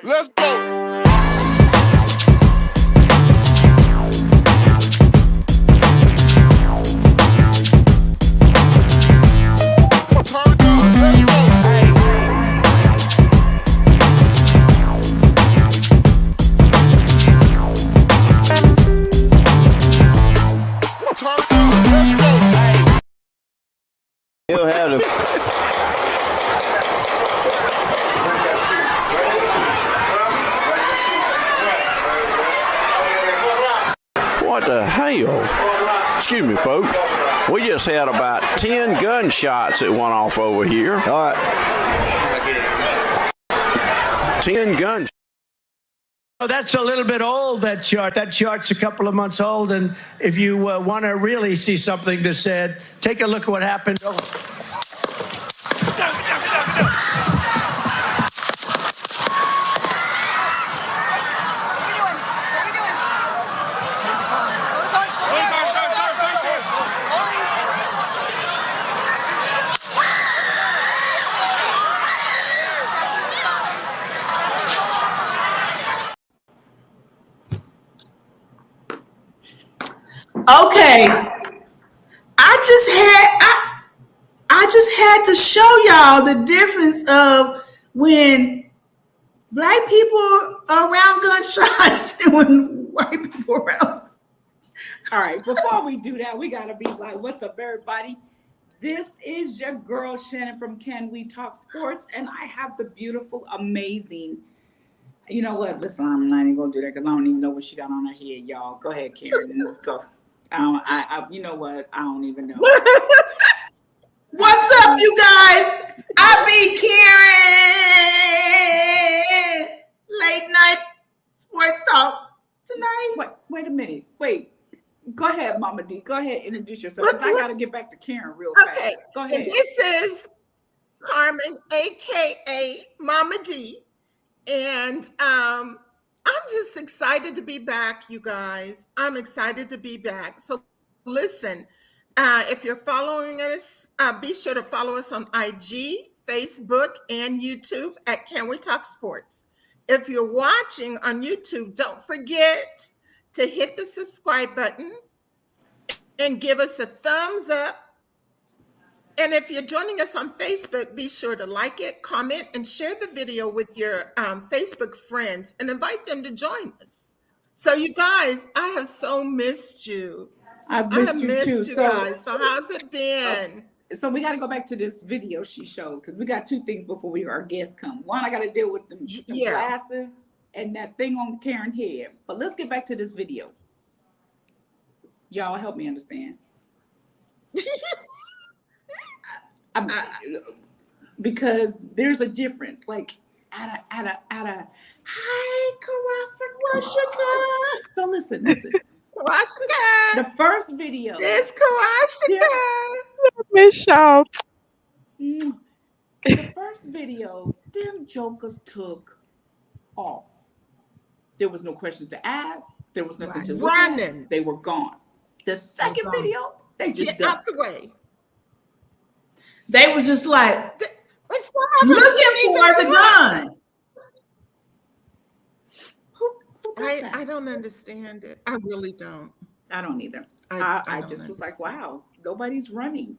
Let's go. He'll have the. What the hell? Excuse me, folks. We just had about 10 gunshots that went off over here. All right. 10 gunshots. Oh, that's a little bit old, that chart. That chart's a couple of months old, and if you want to really see something that said, take a look at what happened. Okay, I just had to show y'all the difference of when black people are around gunshots and when white people are around. All right, before we do that, we gotta be like, what's up, everybody? This is your girl Shannon from Can We Talk Sports, and I have the beautiful, amazing. You know what? Listen, I'm not even gonna do that because I don't even know what she got on her head, y'all. Go ahead, Karen. Let's go. You know what? I don't even know. What's up, you guys? I be Karen. Late night sports talk tonight. Wait a minute. Wait. Go ahead, Mama D. Go ahead, introduce yourself. Because I got to get back to Karen real fast. Okay. Go ahead. And this is Carmen, aka Mama D. And I'm just excited to be back, you guys. I'm excited to be back. So listen, if you're following us, be sure to follow us on IG, Facebook, and YouTube at Can We Talk Sports. If you're watching on YouTube, don't forget to hit the subscribe button and give us a thumbs up. And if you're joining us on Facebook, be sure to like it, comment, and share the video with your Facebook friends and invite them to join us. So you guys, I have so missed you. I've missed you too. Guys. So how's it been? So we got to go back to this video she showed because we got two things before our guests come. One, I got to deal with the glasses and that thing on Karen's head. But let's get back to this video. Y'all help me understand. Because there's a difference. Like at a hi Kawashika. So listen. Kawashika. The first video. There's Kawashika. Miss y'all. The first video, them jokers took off. There was no questions to ask. There was nothing to look at. They were gone. The second video, they just get out the way. They were just like, looking for the gun. I don't understand it. I really don't. I don't either. I I don't just was like, understand. wow, nobody's running.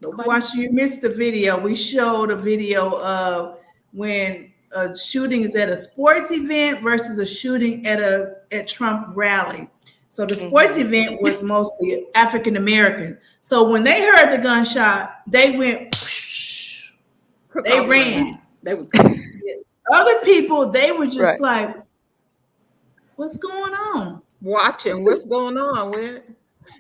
Watch, you missed the video. We showed a video of when a shooting is at a sports event versus a shooting at Trump rally. So the sports event was mostly African American. So when they heard the gunshot, they went, they ran. They was gone. Other people, they were just like, what's going on? Watching what's going on with,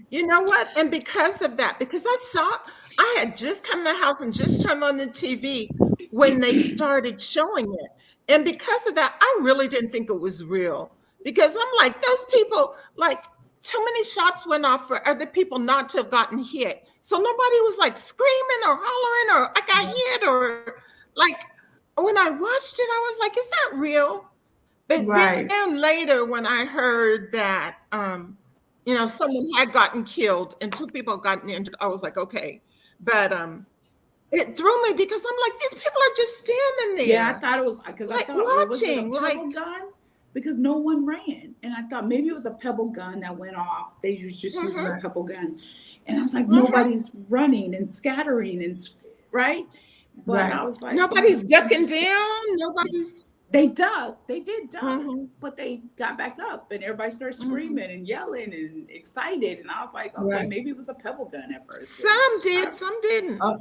you know what? And because of that, because I had just come to the house and just turned on the TV when they started showing it. And because of that, I really didn't think it was real. Because I'm like, those people, like, too many shots went off for other people not to have gotten hit. So nobody was like screaming or hollering or I got hit or like when I watched it, I was like, is that real? But then later when I heard that someone had gotten killed and 2 people had gotten injured, I was like, okay. But it threw me because I'm like, these people are just standing there. Yeah, I thought it was because like I thought watching, was it a pebble gun? Because no one ran. And I thought maybe it was a pebble gun that went off. They was just using a pebble gun. And I was like, nobody's running and scattering and right. But I was like, nobody's ducking down. They ducked. They did duck, but they got back up and everybody started screaming and yelling and excited. And I was like, okay, maybe it was a pebble gun at first. Some did, some didn't. I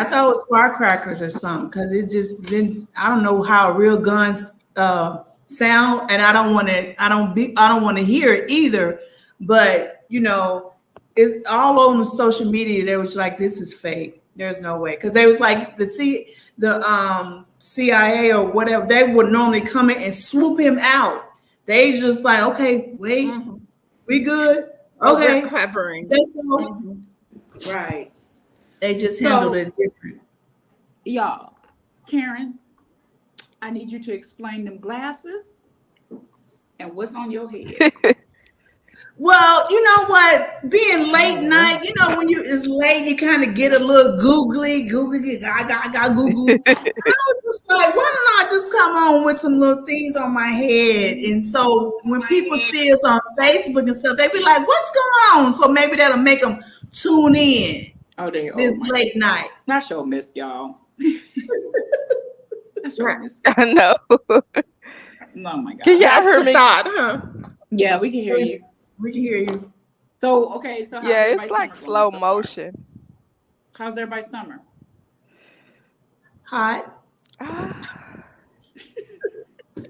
thought it was firecrackers or something because it just didn't. I don't know how real guns sound, and I don't want to hear it either. But it's all on the social media. They was like, "This is fake. There's no way," because they was like the CIA or whatever. They would normally come in and swoop him out. They just like, okay, wait, we good, okay, hovering. That's all. Right. They just handled it different. Y'all, Karen, I need you to explain them glasses and what's on your head. Well, you know what? Being late night, when it's late, you kind of get a little googly, I got Google. I was just like, why don't I just come on with some little things on my head? And so when people see us on Facebook and stuff, they be like, what's going on? So maybe that'll make them tune in this late night. I sure miss y'all. I know. Oh my God. Can y'all hear me? Thought, huh? Yeah, we can hear you. We can hear you. So, okay. So Yeah, it's like slow motion. How's everybody's summer? Hot.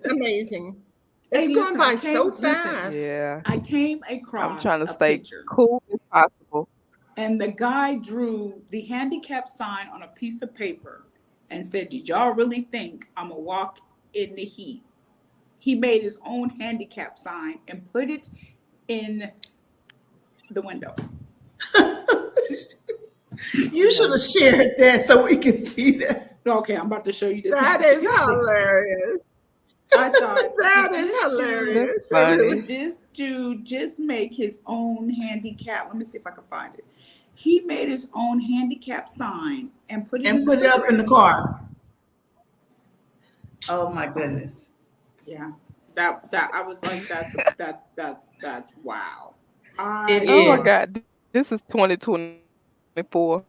Amazing. Hey, It's going by so fast. Yeah. I came across I'm trying to a stay picture, cool as possible. and the guy drew the handicap sign on a piece of paper and said, did y'all really think I'm going to walk in the heat? He made his own handicap sign and put it in the window. You should have shared that so we can see that. Okay, I'm about to show you this. That is hilarious. I thought That is hilarious. Funny. This dude just make his own handicap. Let me see if I can find it. He made his own handicap sign and put it up in the car. Oh my goodness. Yeah. That I was like, that's wow. Oh my God. This is 2024.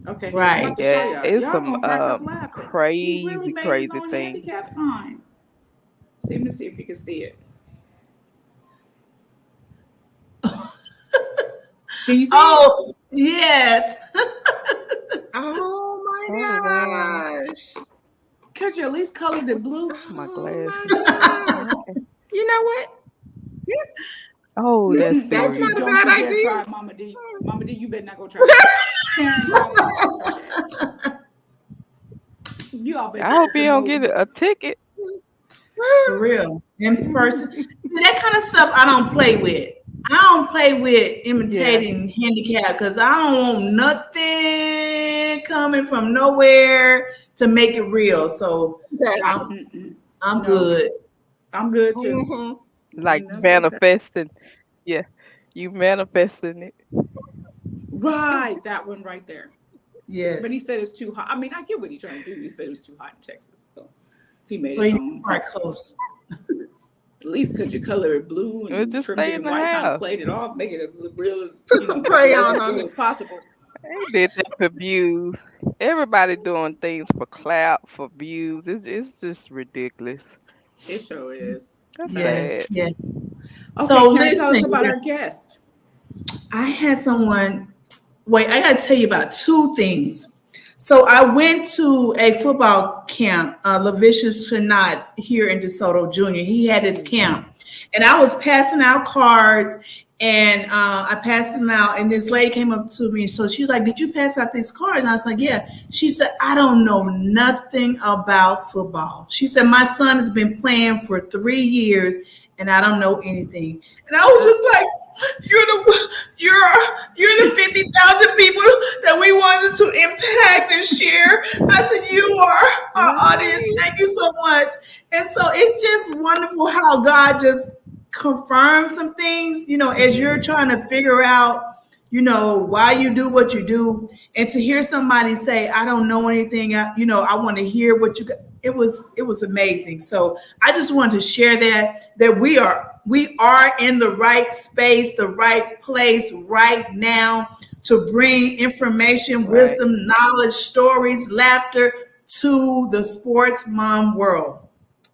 Okay. Right. Yeah, it's Y'all some gonna crack up laughing. He really made crazy his own things. handicap sign. Let me see if you can see it. Can you see Oh, yes. Oh my Oh, gosh. Could you at least color it blue? My Oh glasses. my gosh. You know what? Oh, that's That's serious. not a Don't bad you dare idea. try it, Mama D. Mama D, you better not go try it. You all better. I hope you don't get a ticket. For real. In person. See, that kind of stuff I don't play with. I don't play with imitating handicap because I don't want nothing coming from nowhere to make it real. So I'm good. I'm good too. Mhm. Like That's manifesting. Yeah. You manifesting it. Right, that one right there. Yes. But he said it's too hot. I mean, I get what he's trying to do. He said it was too hot in Texas. So he made So his he own. part close. At least could you color it blue and Just trim stay it in in the white, kind of house. played it off, make it as real as Put some crayon on it. as possible. They did that for views. Everybody doing things for clout, for views. It's just ridiculous. It sure is. That's Yes, sad. yes. Okay, So Karen, tell us listen, about our guest. I had someone. Wait, I got to tell you about two things. So I went to a football camp, Lavicious Trinot here in DeSoto Jr. He had his camp, and I was passing out cards, and I passed them out, and this lady came up to me. So she was like, "Did you pass out these cards?" And I was like, "Yeah." She said, "I don't know nothing about football." She said, "My son has been playing for 3 years, and I don't know anything." And I was just like, you're the 50,000 people that we wanted to impact and share. I said, you are our audience. Thank you so much. And so it's just wonderful how God just confirms some things, as you're trying to figure out, why you do what you do, and to hear somebody say, I don't know anything, I want to hear what you got. It was amazing. So I just wanted to share that we are in the right space, the right place right now to bring information, wisdom, knowledge, stories, laughter to the sports mom world.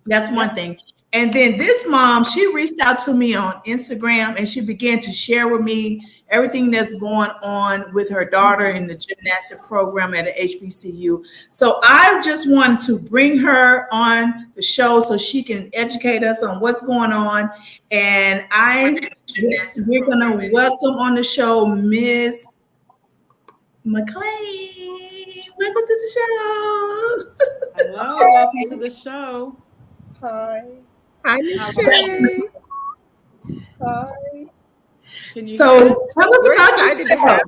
That's one thing. And then this mom, she reached out to me on Instagram and she began to share with me everything that's going on with her daughter in the gymnastic program at a HBCU. So I just wanted to bring her on the show so she can educate us on what's going on. And we're going to welcome on the show Miss McLean. Welcome to the show. Hello, welcome to the show. Hi. Hi, Miss Shay. Hi. So tell us about yourself.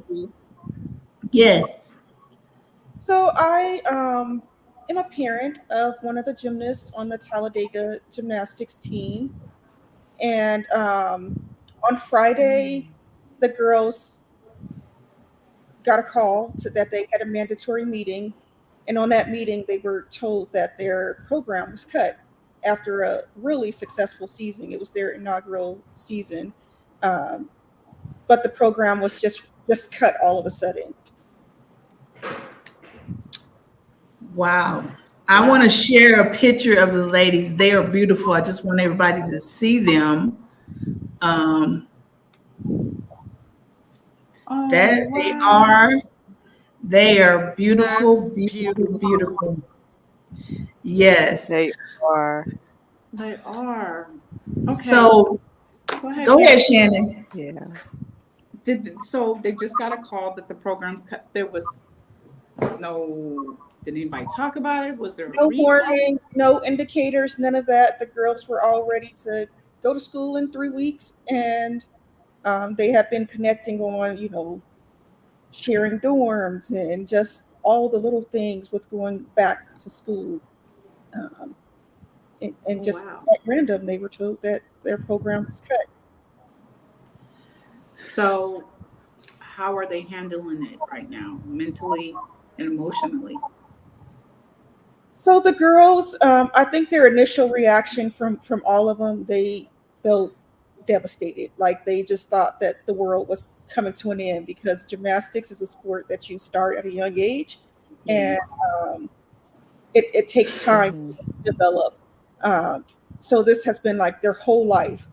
Yes. So I am a parent of one of the gymnasts on the Talladega gymnastics team. And on Friday, the girls got a call that they had a mandatory meeting. And on that meeting, they were told that their program was cut after a really successful season. It was their inaugural season. But the program was just cut all of a sudden. Wow. I want to share a picture of the ladies. They are beautiful. I just want everybody to see them. They are beautiful, beautiful. Yes. They are. Okay. So go ahead, Shannon. Yeah. So they just got a call that the program's cut. There was did anybody talk about it? Was there no warning, no indicators, none of that? The girls were all ready to go to school in 3 weeks, and they have been connecting on, sharing dorms and just all the little things with going back to school. And just at random, they were told that their program was cut. So how are they handling it right now, mentally and emotionally? So the girls, I think their initial reaction from all of them, they felt devastated. Like they just thought that the world was coming to an end, because gymnastics is a sport that you start at a young age, and it takes time to develop. So this has been like their whole life.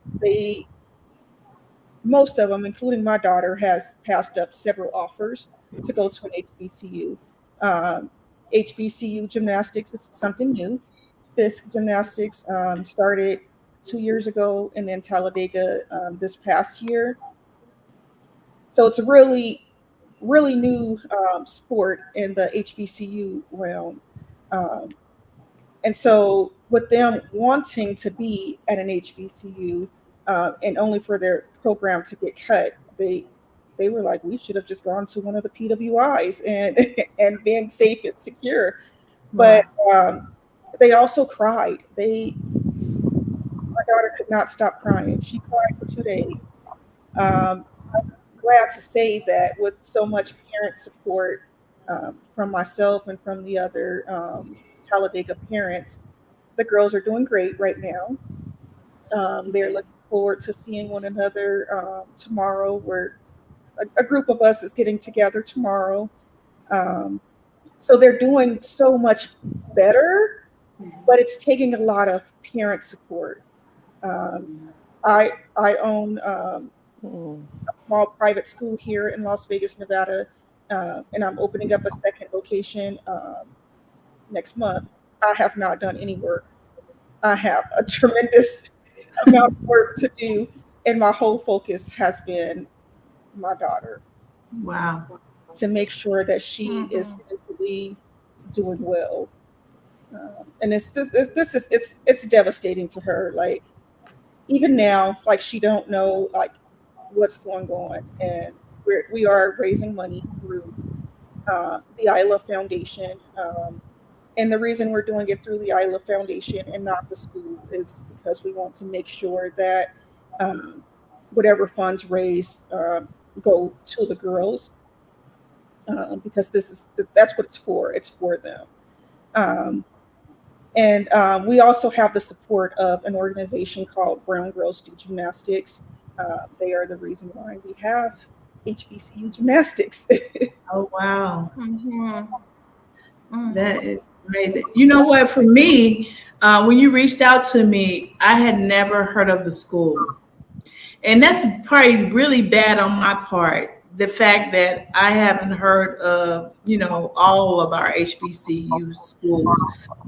Most of them, including my daughter, has passed up several offers to go to an HBCU. HBCU gymnastics is something new. Fisk gymnastics started 2 years ago, and then Talladega this past year. So it's a really, really new sport in the HBCU realm. And so with them wanting to be at an HBCU and only for their program to get cut, they were like, we should have just gone to one of the PWIs and been safe and secure. But they also cried. My daughter could not stop crying. She cried for 2 days. I'm glad to say that with so much parent support, from myself and from the other Talladega parents, the girls are doing great right now. They're looking forward to seeing one another tomorrow. A group of us is getting together tomorrow. Um, so they're doing so much better, but it's taking a lot of parent support. I own a small private school here in Las Vegas, Nevada, and I'm opening up a second location next month. I have not done any work. I have a tremendous amount of work to do, and my whole focus has been my daughter. Wow. To make sure that she is mentally doing well. And it's devastating to her. Like even now, like she don't know like what's going on, and we are raising money through the Isla Foundation. And the reason we're doing it through the Isla Foundation and not the school is because we want to make sure that whatever funds raised go to the girls, because that's what it's for. It's for them. And we also have the support of an organization called Brown Girls Do Gymnastics. They are the reason why we have HBCU gymnastics. Oh, wow. Mm-hmm. That is amazing. You know what? For me, when you reached out to me, I had never heard of the school. And that's probably really bad on my part. The fact that I haven't heard of, all of our HBCU schools.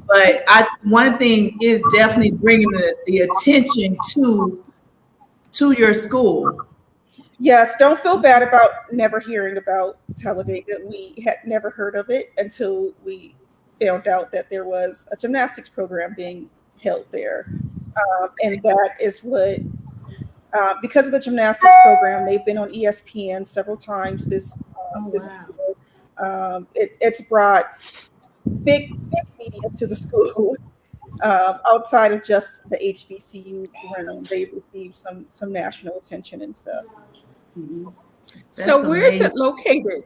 But one thing is definitely bringing the attention to your school. Yes, don't feel bad about never hearing about Talladega. We had never heard of it until we found out that there was a gymnastics program being held there. And that is what, because of the gymnastics program, they've been on ESPN several times this year. It's brought big media to the school. Outside of just the HBCU realm, they've received some national attention and stuff. Mm-hmm. So where is it located?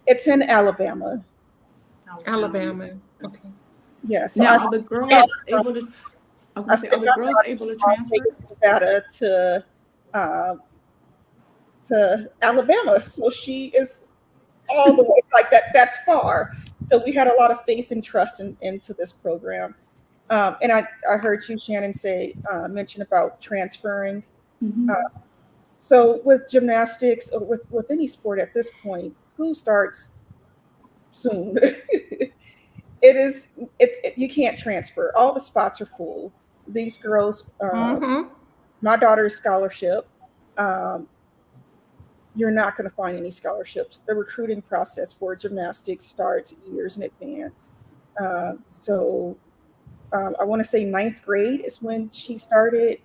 It's in Alabama. Alabama. Okay. Yeah. So now, are the girls able to? I was going to say, are the girls able to transfer? Nevada to Alabama. So she is all the way like that. That's far. So we had a lot of faith and trust into this program. And I heard you, Shannon, mention about transferring. Mm-hmm. So with gymnastics, or with any sport at this point, school starts soon. You can't transfer. All the spots are full. These girls, my daughter's scholarship, you're not going to find any scholarships. The recruiting process for gymnastics starts years in advance. So I want to say 9th grade is when she started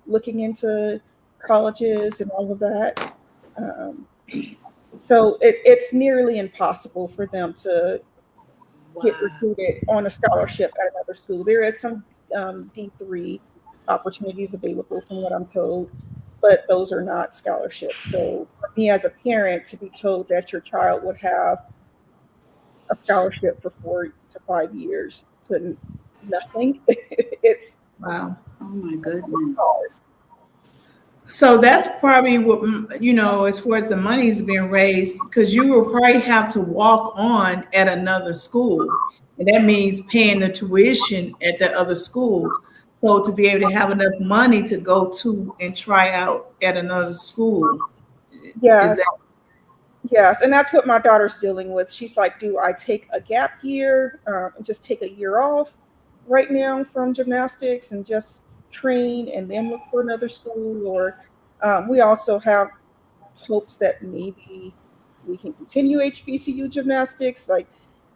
looking into colleges and all of that. So it's nearly impossible for them to get recruited on a scholarship at another school. There is some D3 opportunities available from what I'm told, but those are not scholarships. So for me as a parent to be told that your child would have a scholarship for 4 to 5 years to nothing, it's wow. Oh my goodness. So that's probably what, as far as the money is being raised, because you will probably have to walk on at another school. And that means paying the tuition at the other school. So to be able to have enough money to go to and try out at another school. Yes. Yes. And that's what my daughter's dealing with. She's like, do I take a gap year and just take a year off right now from gymnastics and just train and then look for another school? Or we also have hopes that maybe we can continue HBCU gymnastics. Like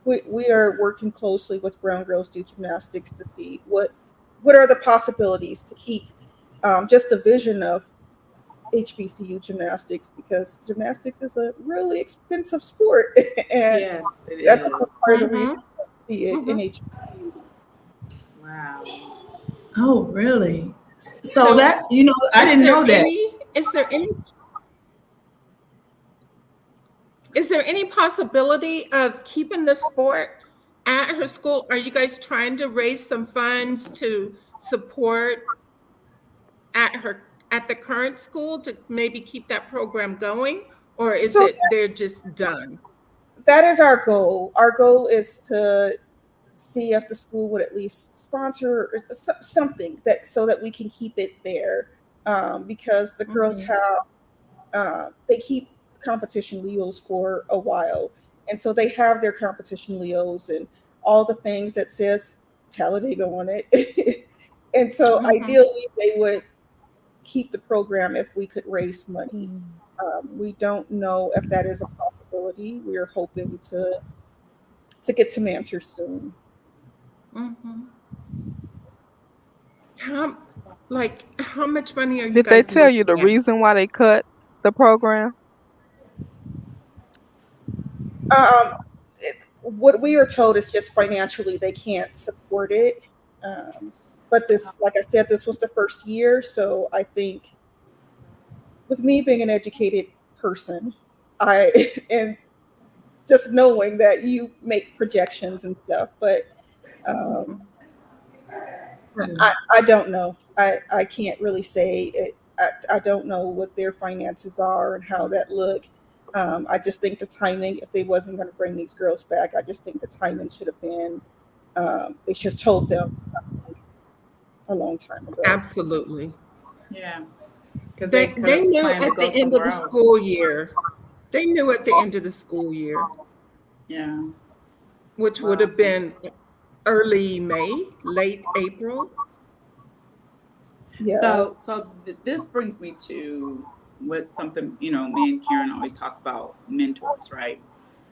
we are working closely with Brown Girls Do Gymnastics to see what are the possibilities to keep just a vision of HBCU gymnastics, because gymnastics is a really expensive sport. And yes, it that's is. a part of the reason I see it in HBCUs. Wow. Oh, really? So that, I didn't know that. Is there any? Is there any possibility of keeping the sport at her school? Are you guys trying to raise some funds to support at the current school to maybe keep that program going, or is So it they're just done? that is our goal. Our goal is to see if the school would at least sponsor something that so that we can keep it there, because the girls Mhm. have they keep competition Leos for a while, and so they have their competition Leos and all the things that says Talladega on it. And so Mhm. ideally they would keep the program if we could raise money. We don't know if that is a possibility. We're hoping to get some answers soon. Mhm. How, how much money are you Did they guys tell you the looking at? reason why they cut the program? Um, what we are told is just financially they can't support it. But this, like I said, this was the first year, so I think with me being an educated person, I and just knowing that you make projections and stuff, but um, Mhm. I don't know. I can't really say it. I don't know what their finances are and how that look. I just think the timing, if they wasn't going to bring these girls back, I just think the timing should have been, they should have told them something a long time ago. Absolutely. Yeah, because they could They have knew planned to at go the end of somewhere the else. school year. They knew at the end of the school year, Yeah. which would Wow. have been early May, late April. Yeah. So this brings me to what something, me and Karen always talk about mentors, right?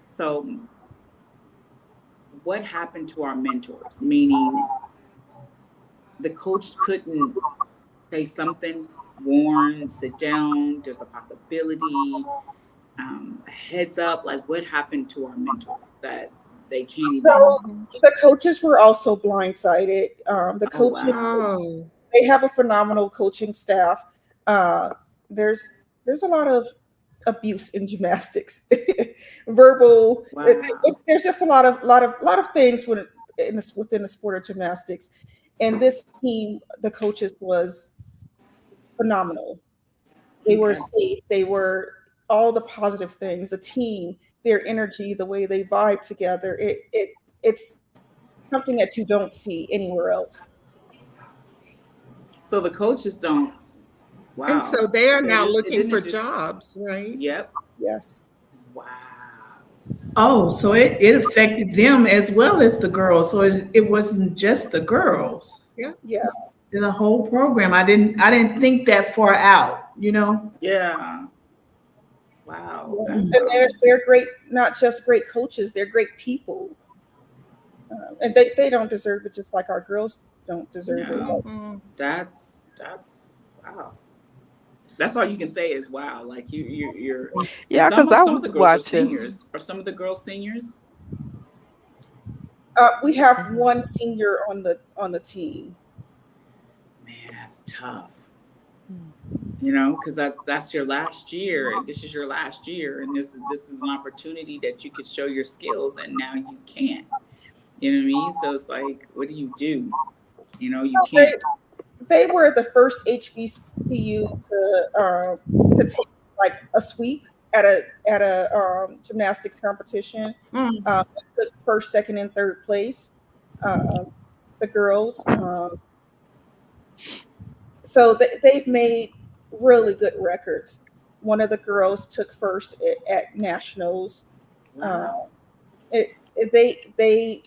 So what happened to our mentors? Meaning the coach couldn't say something, warn, sit down, there's a possibility, a heads up, like what happened to our mentors that they can't even, So Mhm. the coaches were also blindsided. The oh coaches, wow. Oh, they have a phenomenal coaching staff. Uh, there's a lot of abuse in gymnastics, verbal. Wow. There's just a lot of things within the sport of gymnastics, and this team, the coaches was phenomenal. They were Okay. safe. They were all the positive things. The team, their energy, the way they vibe together. It's something that you don't see anywhere else. So the coaches don't, and wow. so they are So now it looking for didn't just, jobs, right? yep. Yes. Wow. Oh, so it affected them as well as the girls. So it wasn't just the girls. Yeah. Yeah. It's the whole program. I didn't think that far out. Yeah. Wow. Yes. That's And tough. they're great, not just great coaches, they're great people. And they don't deserve it just like our girls don't deserve it. No. Like, Mhm. That's wow. That's all you can say is wow. Like you're and Yeah, because I some of was the girls are watching. seniors. Are some of the girls seniors? we have one senior on the team. Man, that's tough. Because that's your last year. This is your last year, and this is an opportunity that you could show your skills, and now you can't. You know what I mean? So it's like, what do? So You can't. they were the first HBCU to take like a sweep at a gymnastics competition. Mm. They took first, second, and third place. Um, the girls. So they've made really good records. One of the girls took first at nationals. Wow. Um, they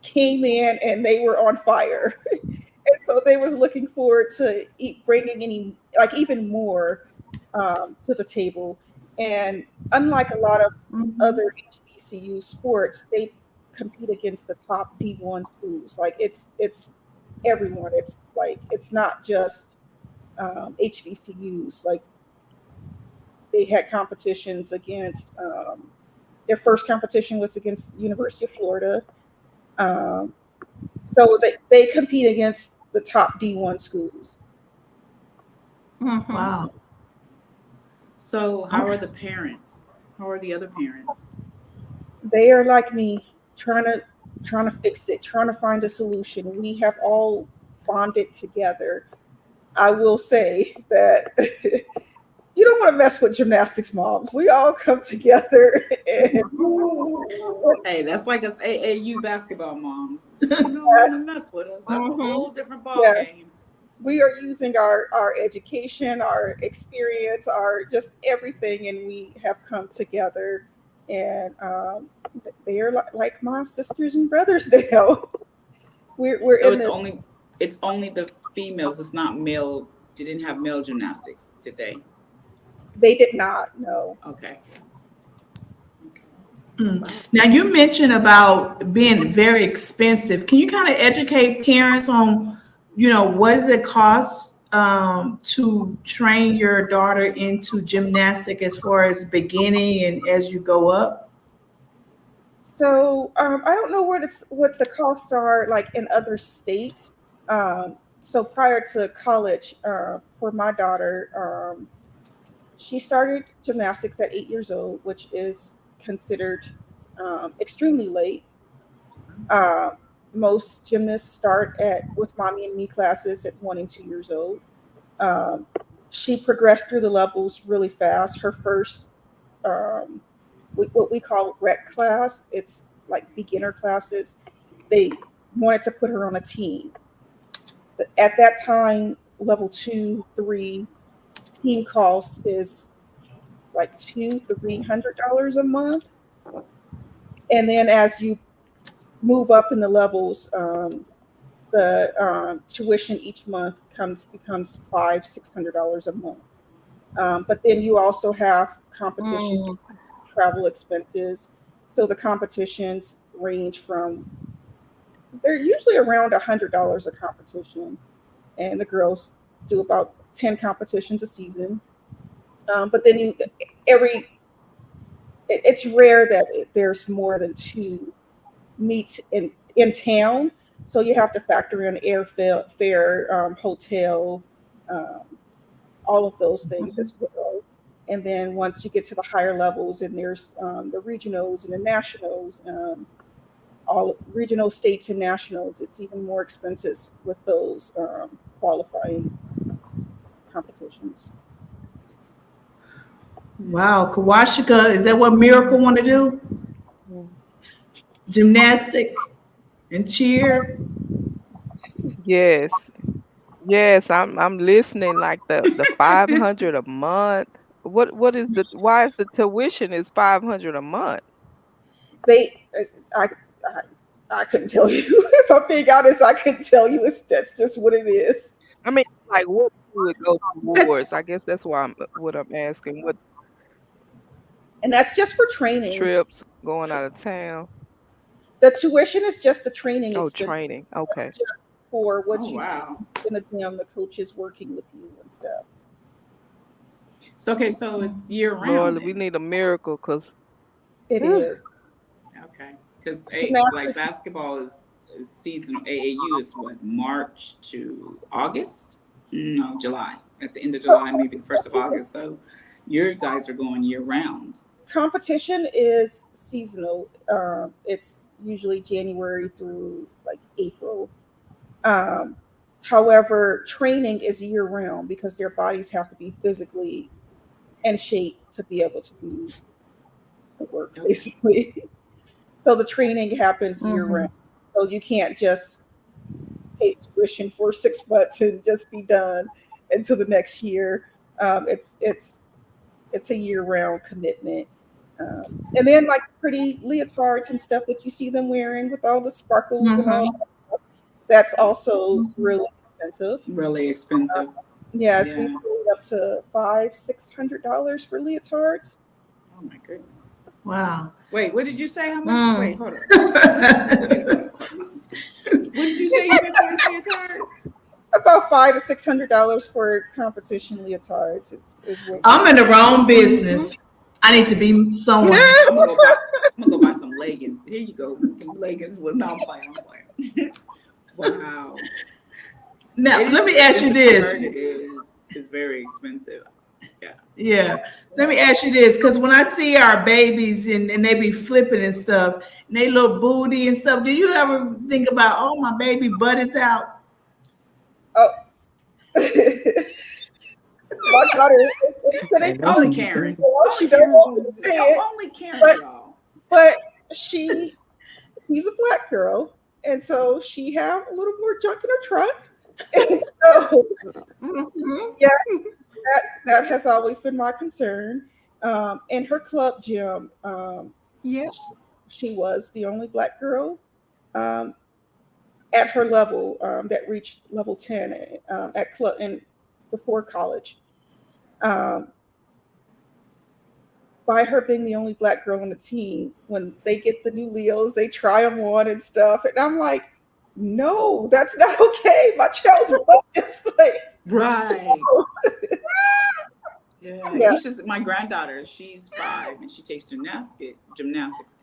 came in and they were on fire. And so they was looking forward to bringing even more to the table. And unlike a lot of Mhm. other HBCU sports, they compete against the top D1 schools. Like it's everyone. It's like it's not just HBCUs. Like they had competitions against. Their first competition was against University of Florida. Um, so they compete against the top D1 schools. Mhm. Wow. So how are Okay. the parents? How are the other parents? They are like me, trying to fix it, trying to find a solution. We have all bonded together. I will say that you don't want to mess with gymnastics moms. We all come together and Hey, that's like us AAU basketball mom. You don't want to mess with us. That's a whole different ball yes. game. We are using our education, our experience, our just everything, and we have come together. And they are like my sisters and brothers now. We're So in it's only the females. It's not male. They didn't have male gymnastics, did they? They did not, no. Okay. Now you mentioned about being very expensive. Can you kind of educate parents on, what does it cost to train your daughter into gymnastic as far as beginning and as you go up? So I don't know what the costs are like in other states. So prior to college, for my daughter, she started gymnastics at 8 years old, which is considered extremely late. Most gymnasts start with mommy and me classes at 1 and 2 years old. She progressed through the levels really fast. Her first, what we call rec class, it's like beginner classes. They wanted to put her on a team. But at that time, level 2, 3 team cost is like $200-300 a month. And then as you move up in the levels, the tuition each month becomes $500-600 a month. But then you also have competition, travel expenses. So the competitions range from, they're usually around $100 a competition, and the girls do about 10 competitions a season. But then it's rare that there's more than 2 meets in town. So you have to factor in airfare, hotel, all of those things as well. And then once you get to the higher levels, and there's the regionals and the nationals, all regional, states, and nationals, it's even more expensive with those qualifying competitions. Wow, Kawashika, is that what Miracle want to do? Gymnastic and cheer? Yes. Yes, I'm listening. Like the 500 a month. What is why is the tuition is 500 a month? I couldn't tell you. If I'm being honest, I couldn't tell you. That's just what it is. I mean, like what do it go towards? That's I guess that's why I'm asking. What and that's just for training. trips, going out of town? The tuition is just the training Oh, expenses. training. Okay. It's just for what you Wow. do in the gym, the coaches working with you and stuff. So okay, so it's year round. Lord, we need a miracle, because It is. Okay, because like Gymnastics- basketball is seasonal. AAU is what, March to August? No, July. At the end of July, maybe the 1st of August. So your guys are going year round. Competition is seasonal. It's usually January through like April. However, training is year round because their bodies have to be physically in shape to be able to do the work, basically. So the training happens year round. So you can't just pay tuition for 6 months and just be done until the next year. It's a year round commitment. And then like pretty leotards and stuff that you see them wearing with all the sparkles and all that stuff, that's also really expensive. Really expensive. Yes, Yeah. we paid up to $500-600 for leotards. Oh my goodness. Wow. Wait, what did you say? How much? Wait, hold on. What did you say you paid for a leotard? About $500-600 for competition leotards is what I'm in the wrong business. I need to be someone. I'm gonna go buy some leggings. Here you go. Leggings was not playing. I'm playing. Wow. Now, It let is- me ask you this. It is very expensive. Yeah. Let me ask you this, because when I see our babies and they be flipping and stuff, and they little booty and stuff, do you ever think about, oh, my baby butt is out? Oh, my daughter Only Karen. she don't want to say it, Only Karen, y'all. but she's a black girl, and so she have a little more junk in her trunk. And so, yes, that has always been my concern. In her club gym, she was the only black girl at her level that reached level 10 at club and before college. By her being the only black girl on the team, when they get the new Leos, they try them on and stuff, and I'm like, no, that's not okay. My child's butt is like Right. Yeah. Yes. My granddaughter, she's 5 and she takes gymnastics,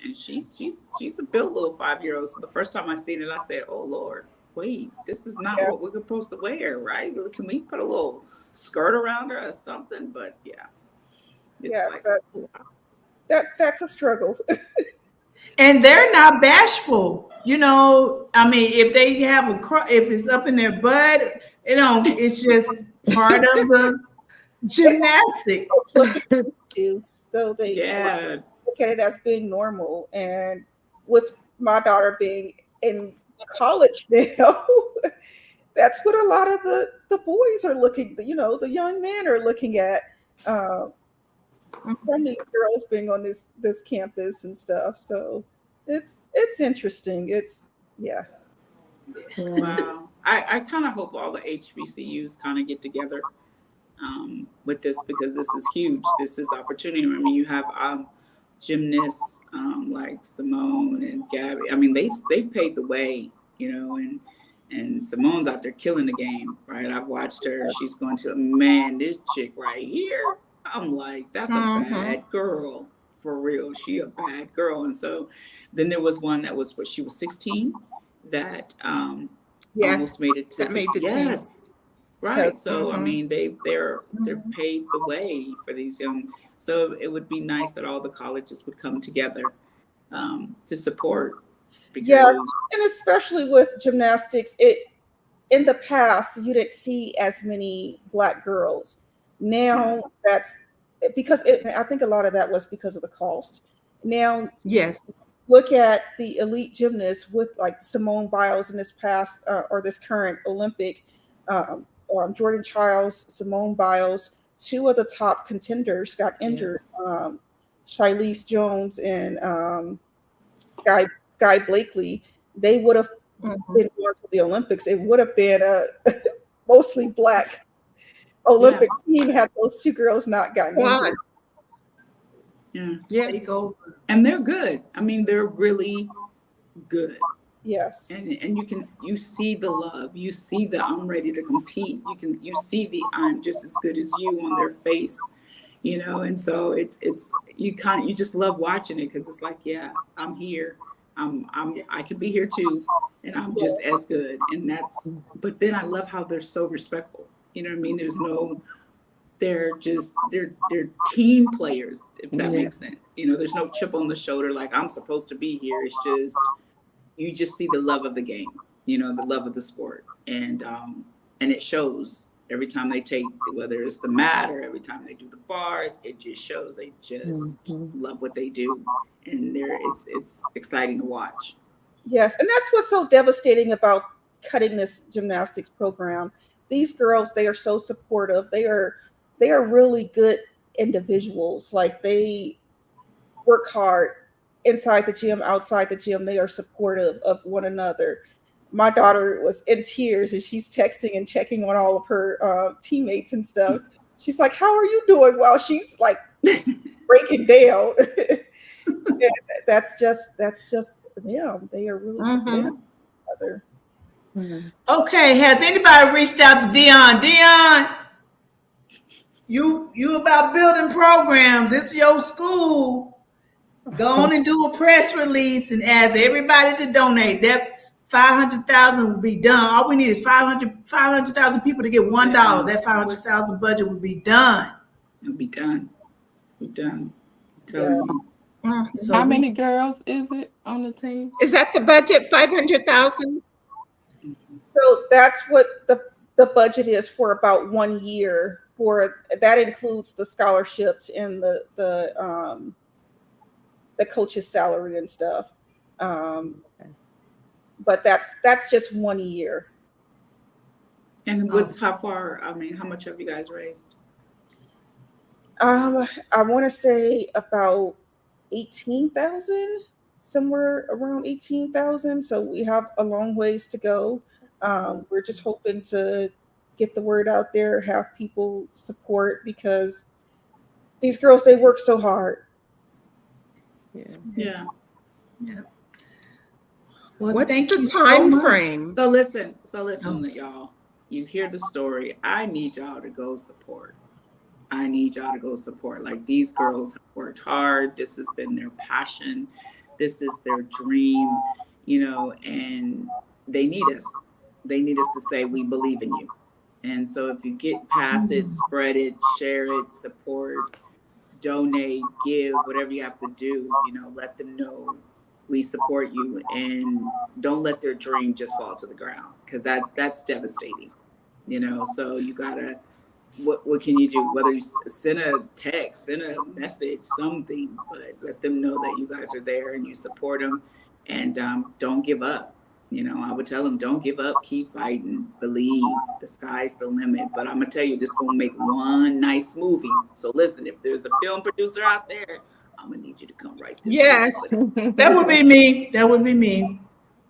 and she's a built little 5-year-old. So the first time I seen it, I said, "Oh Lord, wait, this is not what we're supposed to wear, right? Can we put a little skirt around her or something?" But yes, that's a struggle. And they're not bashful. I mean, if they have if it's up in their butt, it's just part of the gymnastics. That's what they do. So they look at it as being normal. And with my daughter being in college now, that's what a lot of the boys are looking, the young men are looking at from these girls being on this campus and stuff. So it's interesting. Wow. I kind of hope all the HBCUs kind of get together with this, because this is huge. This is opportunity. I mean, you have gymnasts like Simone and Gabby. I mean, they've paved the way, and Simone's out there killing the game, right? I've watched her. She's going to, man, this chick right here. I'm like, that's a bad girl. For real. She a bad girl. And so then there was one that was, she was 16 that almost made it to the team. Right. So I mean, they're paved the way for these young. So it would be nice that all the colleges would come together to support. Yes, and especially with gymnastics, in the past you didn't see as many black girls. Now that's because I think a lot of that was because of the cost. Now, look at the elite gymnasts with like Simone Biles in this past or this current Olympic. Jordan Childs, Simone Biles, 2 of the top contenders got injured. Shilese Jones and Sky Blakely. They would have been going to the Olympics. It would have been a mostly black Olympic team had those 2 girls not gotten injured. And they're good. I mean, they're really good. Yes. And you see the love, you see the I'm ready to compete. You see the I'm just as good as you on their face, and so it's you just love watching it, because it's like, yeah, I'm here. I can be here too, and I'm just as good. And but then I love how they're so respectful. You know what I mean? They're team players, if that makes sense. There's no chip on the shoulder like I'm supposed to be here. It's just, you just see the love of the game, the love of the sport. And it shows every time they take, whether it's the mat or every time they do the bars, it just shows they just love what they do. And it's exciting to watch. Yes, and that's what's so devastating about cutting this gymnastics program. These girls, they are so supportive. They are really good individuals. Like, they work hard inside the gym, outside the gym. They are supportive of one another. My daughter was in tears and she's texting and checking on all of her teammates and stuff. She's like, "How are you doing?" While she's like breaking down. And that's just them. They are really supportive of each other. Okay, has anybody reached out to Dion? Dion, you about building programs. This is your school. Go on and do a press release and ask everybody to donate. That 500,000 will be done. All we need is 500,000 people to get $1. That 500,000 budget will be done. It'll be done. Be done. I'm Yeah. telling you. Mm. How many girls is it on the team? Is that the budget? 500,000? So that's what the budget is for about 1 year. For that includes the scholarships and the coach's salary and stuff. But that's just 1 year. And what's how much have you guys raised? I want to say about 18,000, somewhere around 18,000. So we have a long ways to go. We're just hoping to get the word out there, have people support, because these girls, they work so hard. Yeah. Well, What's thank the you time so much. frame? So listen, y'all. You hear the story. I need y'all to go support. Like, these girls have worked hard. This has been their passion. This is their dream, and they need us. They need us to say, we believe in you. And so if you get past it, spread it, share it, support, donate, give, whatever you have to do, let them know we support you, and don't let their dream just fall to the ground, because that's devastating, so you gotta, what can you do? Whether you send a text, send a message, something, but let them know that you guys are there and you support them, and don't give up. I would tell them, don't give up, keep fighting, believe, the sky's the limit. But I'm gonna tell you, this gonna make one nice movie. So listen, if there's a film producer out there, I'm gonna need you to come write this. Yes. That would be me. That would be me.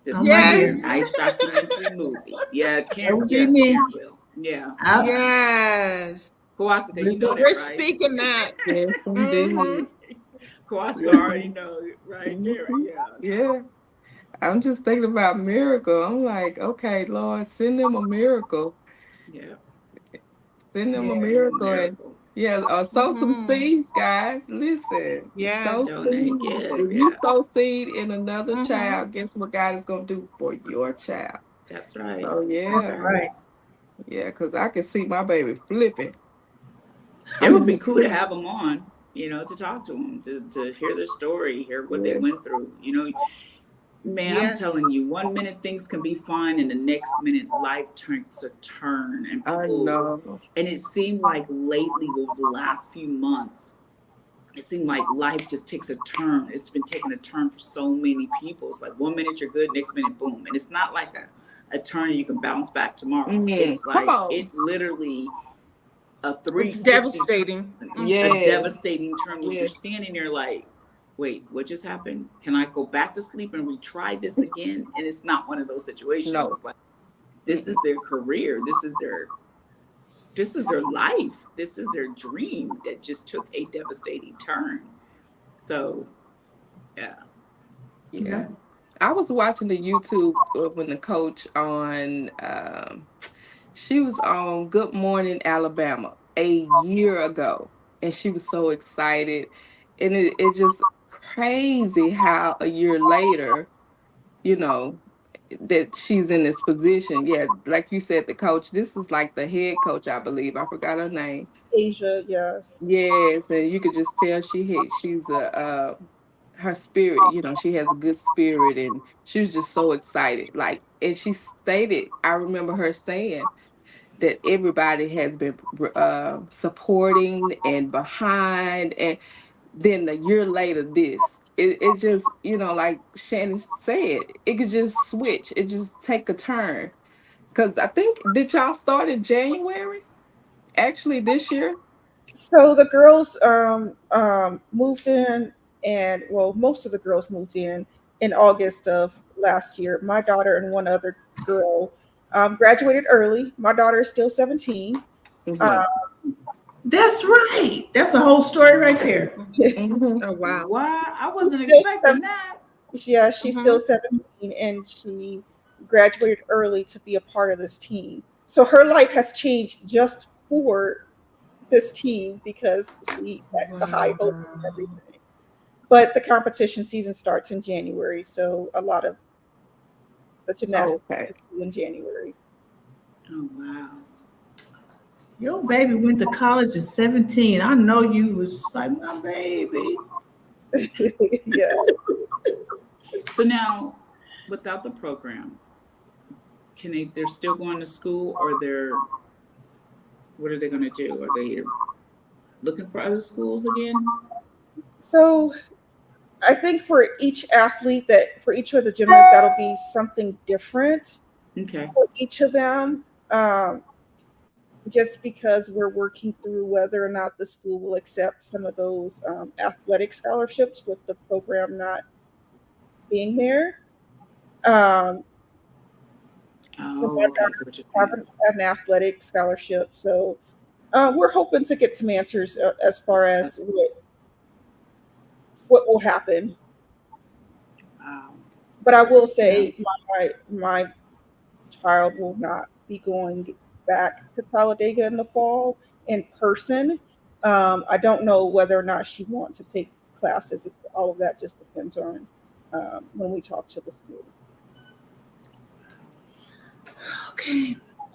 This I'm might be a Yes. nice documentary movie. Yeah, Karen. would be Yes, me. Karen will. Yeah. Yes. Kowalska, you know that, We're right? speaking that. Yes, indeed. Mhm. Kowalska already know, right, Karen? Yeah. Yeah. I'm just thinking about miracle. I'm like, okay, Lord, send them a miracle. Yeah. Send them a Yes, miracle. And miracle. sow some Mhm. seeds, guys. Listen. Yes. Sow Donate, seed. give, If you yeah. sow seed in another Mhm. child, guess what God is gonna do for your child? That's right. So That's right. because I can see my baby flipping. It would be cool to have them on, to talk to them, to hear their story, hear what they Yeah. went through. Man, Yes. I'm telling you, 1 minute things can be fine, and the next minute life takes a turn, and I people. know. And it seemed like lately, over the last few months, it seemed like life just takes a turn. It's been taking a turn for so many people. It's like 1 minute you're good, next minute boom, and it's not like a turn you can bounce back tomorrow. It's Come like on. it literally a It's 360 devastating. Yeah. a devastating turn where you're Yes. standing there like, wait, what just happened? Can I go back to sleep and retry this again? And it's not one of those situations. No. It's like, this is their career. This is their life. This is their dream that just took a devastating turn. So, Yeah. I was watching the YouTube when the coach on she was on Good Morning Alabama a year ago, and she was so excited, and it's just crazy how a year later, you know, that she's in this position. Yeah, like you said, the coach, this is like the head coach, I believe. I forgot her name. Asia, yes. Yes, and you could just tell she's a her spirit, she has a good spirit, and she was just so excited. Like, and she stated, I remember her saying that everybody has been supporting and behind, and then a year later, it just, like Shannon said, it could just switch, it just take a turn. Because I think, did y'all start in January? Actually, this year. So the girls moved in, and well, most of the girls moved in August of last year. My daughter and one other girl graduated early. My daughter is still 17. Mhm. That's right. That's a whole story right there. Mhm. Oh, wow. wow, I wasn't Still expecting that. Yeah, she's still 17, and she graduated early to be a part of this team. So her life has changed just for this team, because she had the high hopes and everything. But the competition season starts in January, so a lot of the gymnastics Okay. is in January. Oh wow. Your baby went to college at 17. I know you was just like, my baby. Yeah. So now, without the program, they're still going to school, or what are they going to do? Are they looking for other schools again? So I think for each athlete, for each of the gymnasts, that'll be something different Okay. for each of them. Just because we're working through whether or not the school will accept some of those athletic scholarships with the program not being there. My Oh, okay. daughter So what you're have saying. an athletic scholarship, so we're hoping to get some answers as far as what will happen. Wow. But I will say my child will not be going back to Talladega in the fall in person. I don't know whether or not she wants to take classes. All of that just depends on when we talk to the school.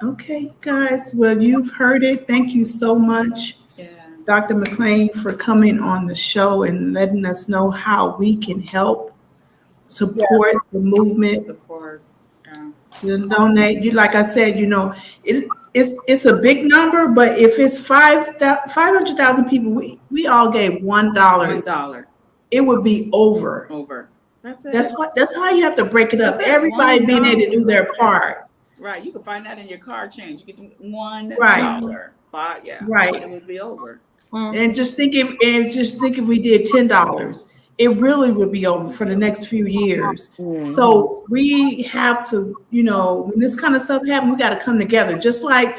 Okay, guys. Well, you've heard it. Thank you so much, Yeah. Dr. McLean, for coming on the show and letting us know how we can help support the movement. Support. You donate. You, like I said, it's a big number, but if it's 500,000 people, we all gave $1. $1. It would be over. That's it. That's how you have to break it up. That's it. Everybody being able to do their part. Right. You can find that in your car change. You get $1. Right. Yeah. Right. It would be over. And just think if we did $10, it really would be over for the next few years. So we have to, when this kind of stuff happens, we got to come together. Just like,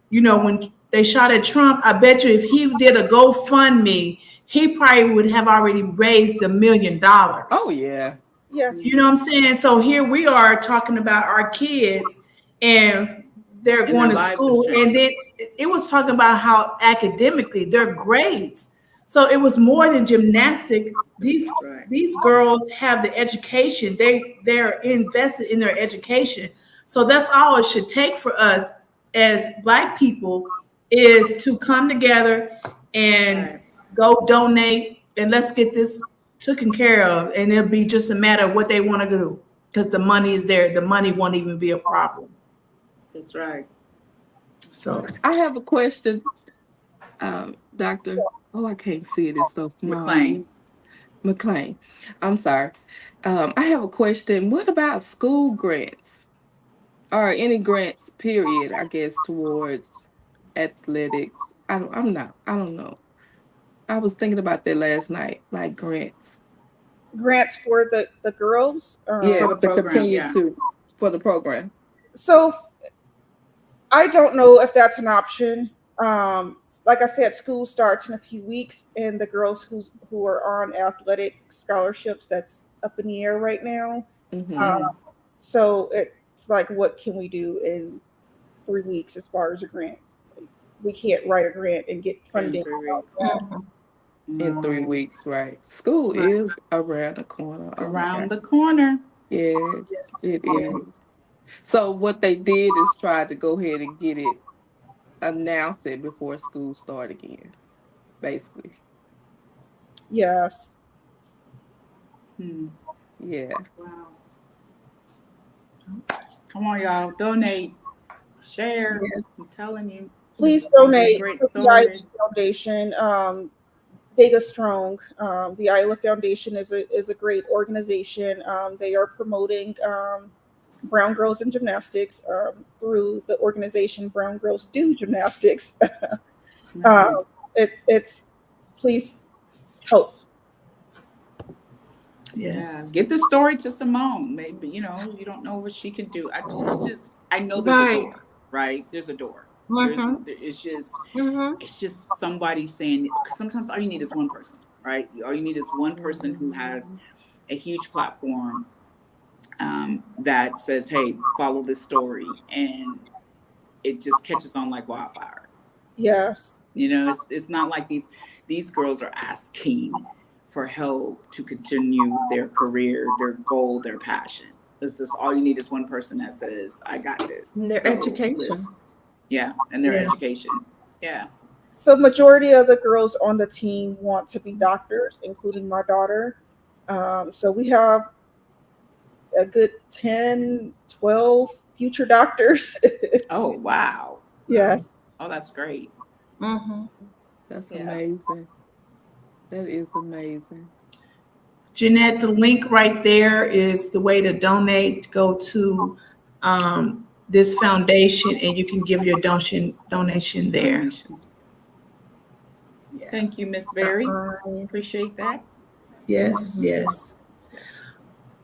when they shot at Trump, I bet you if he did a GoFundMe, he probably would have already raised $1 million. Oh yeah. Yes. You know what I'm saying? So here we are talking about our kids, and they're going to school, and then it was talking about how academically their grades. So it was more than gymnastics. These girls have the education. They're invested in their education. So that's all it should take for us as Black people is to come together and go donate, and let's get this taken care of. And it'll be just a matter of what they want to do, because the money is there. The money won't even be a problem. That's right. So I have a question, Doctor. Oh, I can't see it. It's so small. McLean. I'm sorry. I have a question. What about school grants or any grants, period, I guess, towards athletics? I don't know. I was thinking about that last night, like grants. Grants for the girls? Yes, to continue for the program. So I don't know if that's an option. Like I said, school starts in a few weeks, and the girls who are on athletic scholarships, that's up in the air right now. So it's like, what can we do in 3 weeks as far as a grant? We can't write a grant and get funding. In 3 weeks, right? School is around the corner. Around the corner. Yes, it is. So what they did is try to go ahead and get it, announce it before school start again, basically. Yes. Yeah. Wow. Come on, y'all. Donate. Share. I'm telling you. Please donate to the Isla Foundation. Vega Strong. The Isla Foundation is a great organization. They are promoting brown girls in gymnastics through the organization Brown Girls Do Gymnastics. It's please help. Yes. Yeah. Get the story to Simone. Maybe, you don't know what she can do. I know there's a door, right? There's a door. It's just somebody saying, because sometimes all you need is one person, right? All you need is one person who has a huge platform that says, hey, follow this story, and it just catches on like wildfire. Yes. It's not like these girls are asking for help to continue their career, their goal, their passion. It's just all you need is one person that says, I got this. And their education. Yeah, and their education. Yeah. So majority of the girls on the team want to be doctors, including my daughter. So we have a good 10, 12 future doctors. Oh, wow. Yes. Oh, that's great. Mm-hmm. That's Yeah. amazing. That is amazing. Jeanette, the link right there is the way to donate. Go to this foundation and you can give your donation there. Donations. Yeah. Thank you, Miss Berry. I- Appreciate that. Yes, yes. Yes.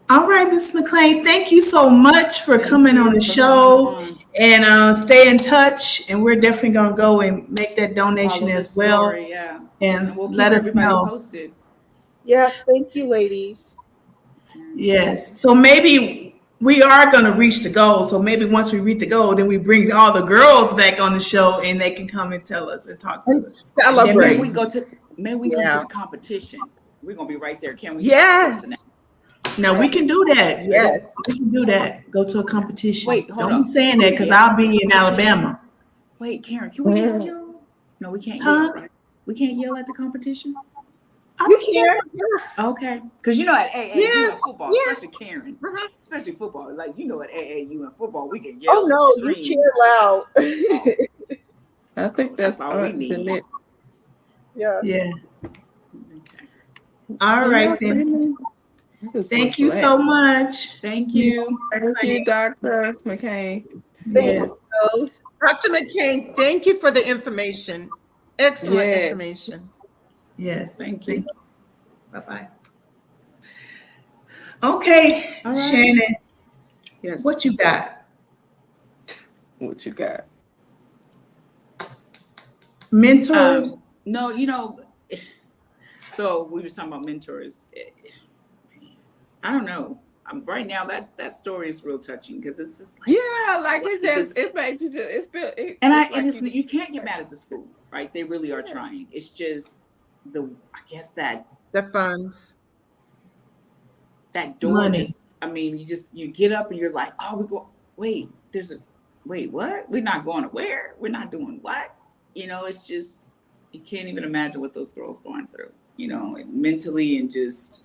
All right, Ms. McLean, thank you so much for Thank coming you on the for show coming on. and stay in touch. And we're definitely going to go and make that donation Follow the as well. story, yeah. And we'll keep let us everybody know. posted. Yes, thank you, ladies. Yes. So maybe we are going to reach the goal. So maybe once we reach the goal, then we bring all the girls back on the show and they can come and tell us and talk to And us. And then celebrate. we go to come to Yeah. the competition. We're gonna be right there. Can we? Yes. Now we can do that. Yes. We can do that. Go to a competition. Wait, hold Don't on. be saying that because I'll be in Alabama. Wait, Karen, can we yell, y'all? No, we can't Huh? yell, right? We can't yell at the competition? You can. Yes. Okay. Because you know at AAU and Yes, football, yeah. especially Karen, Mhm. especially football, like you know at AAU and football, we can yell Oh no, and you scream. cheer loud. I think That's that's all we Aunt need. Jeanette. Yes. Yeah. Okay. All right Yeah, then. I just Thank went you black. so much. Thank you. Thank you, Dr. McCain. Yes. So, Dr. McCain, thank you for the information. Excellent Yes. information. Yes. Thank you. Bye-bye. Okay, All right. Shannon, Yes. what you got? What you got? Mentors? No, you know, so we was talking about mentors. I don't know. Right now, that story is real touching because it's just like, Yeah, like it makes you just you can't get mad at the school, right? They really are trying. It's just I guess that The funds. door Money. just, I mean, you get up and you're like, oh, wait, what? We're not going to where? We're not doing what? You know, it's just, you can't even imagine what those girls going through, you know, and mentally and just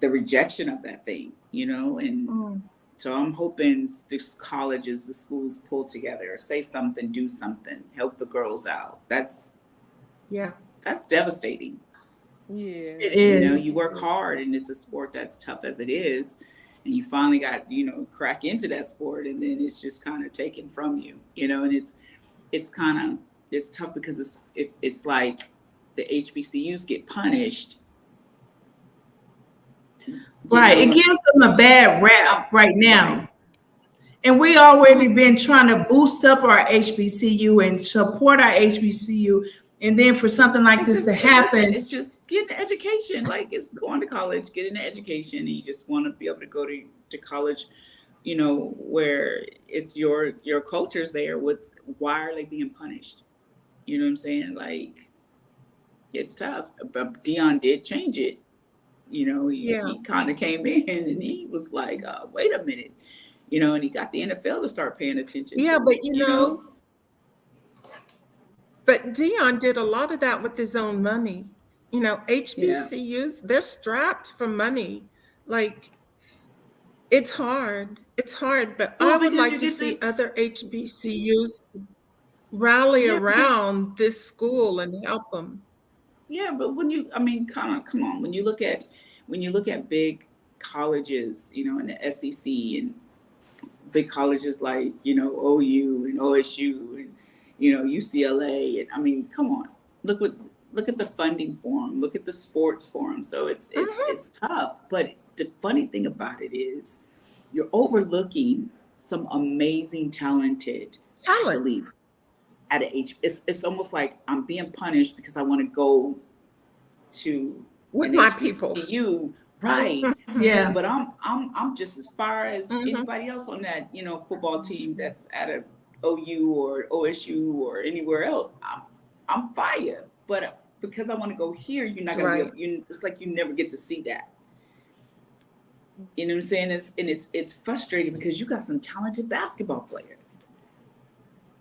the rejection of that thing, you know, and so I'm hoping the colleges, the schools pull together, say something, do something, help the girls out. That's devastating. Yeah. It is. You know, you work hard and it's a sport that's tough as it is. And you finally got, crack into that sport and then it's just kind of taken from you, you know, and it's tough because it's like the HBCUs get punished. Right. It gives them a bad rap right now. And we already been trying to boost up our HBCU and support our HBCU. And then for something like this to happen. It's just getting an education. Like it's going to college, getting an education, and you just want to be able to go to college, you know, where it's your culture's there. Why are they being punished? You know what I'm saying? Like, it's tough. But Dion did change it. You know, he kind of came in and he was like, wait a minute. You know, and he got the NFL to start paying attention. Yeah, to but it, you know. But Dion did a lot of that with his own money. You know, HBCUs, they're strapped for money. Like, it's hard. It's hard, but I would like to see other HBCUs rally around this school and help them. Yeah, but come on. When you look at big colleges, you know, in the SEC and big colleges like, you know, OU and OSU and, you know, UCLA, and I mean, come on, look at the funding for them, look at the sports for them. So it's tough. But the funny thing about it is, you're overlooking some amazing, talented athletes at an age. It's almost like I'm being punished because I want to go to with an my HBCU, people. right? Yeah. But I'm just as far as anybody else on that, you know, football team that's at a OU or OSU or anywhere else. I'm fire, but because I want to go here, you're not gonna be able, it's like you never get to see that. You know what I'm saying? It's frustrating because you got some talented basketball players.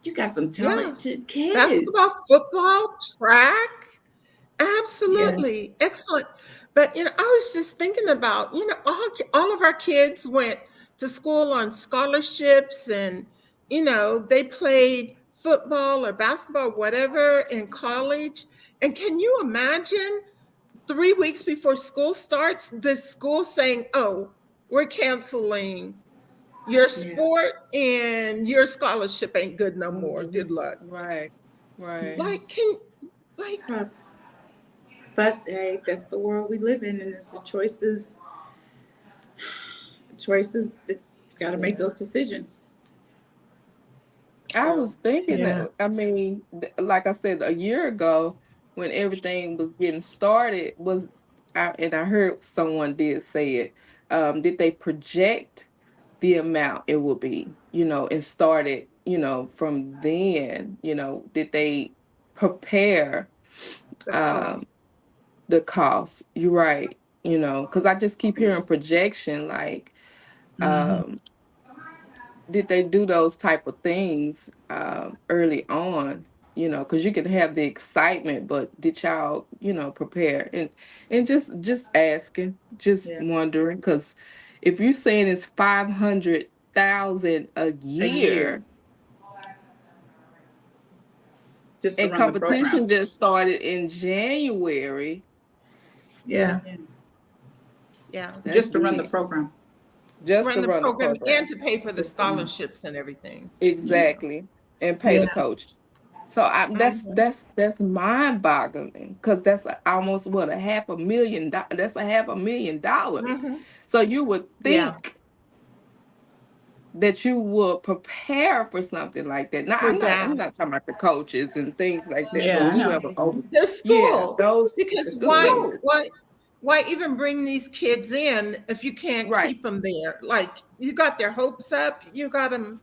You got some Yeah. talented kids. Basketball, football, track. Absolutely. Excellent. But, I was just thinking about, all of our kids went to school on scholarships and, they played football or basketball, whatever, in college. And can you imagine 3 weeks before school starts, the school saying, "Oh, we're canceling your sport and your scholarship ain't good no more. Good luck." Right. Like, But hey, that's the world we live in, and it's the choices that you got to make those decisions. I was thinking that, I mean, like I said, a year ago when everything was getting started and I heard someone did say it, did they project the amount it would be, and started, from then, did they prepare the cost? You're right, because I just keep hearing projection, like, did they do those type of things early on? Because you can have the excitement, but did y'all, prepare? And just asking, just wondering, because if you're saying it's 500,000 a year, just to and run the competition program. just started in January. Yeah. Just to run the program. Just to run the program and to pay for the scholarships and everything. Exactly. And pay the coach. So that's mind-boggling, because that's almost what, $500,000. That's $500,000. So you would think that you would prepare for something like that. Now I'm not talking about the coaches and things like that. Yeah, but whoever. The school. Because school. why even bring these kids in if you can't keep them there? Like, you got their hopes up, you got them.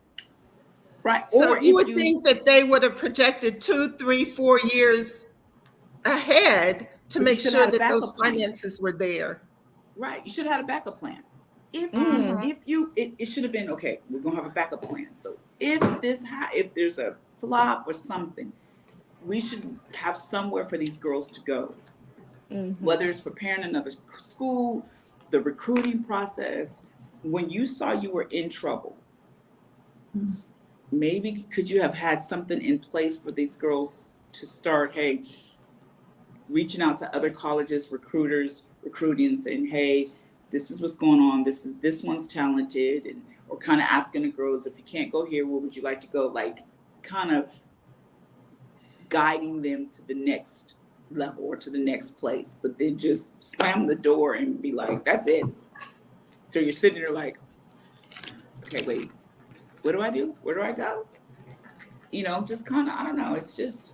Right. So Or you would think that they would have projected 2, 3, 4 years ahead to make sure that those finances were there. Right. You should have had a backup plan. It should have been, okay, we're gonna have a backup plan. So if there's a flop or something, we should have somewhere for these girls to go. Whether it's preparing another school, the recruiting process. When you saw you were in trouble, maybe could you have had something in place for these girls to start, hey, reaching out to other colleges, recruiting and saying, hey, this is what's going on. This one's talented, or kind of asking the girls, if you can't go here, where would you like to go? Like, kind of guiding them to the next level or to the next place, but then just slam the door and be like, that's it. So you're sitting there like, okay, wait, what do I do? Where do I go? Just kind of, I don't know. It's just.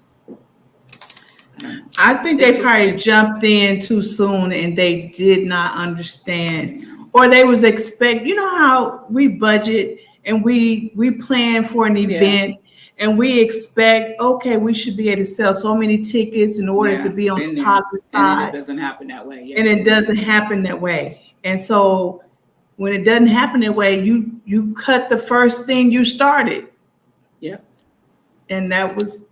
I think they probably jumped in too soon and they did not understand, or they was how we budget and we plan for an event and we expect, okay, we should be able to sell so many tickets in order to be on the positive side. And it doesn't happen that way. And it doesn't happen that way. And so when it doesn't happen that way, you cut the first thing you started. Yep. And that's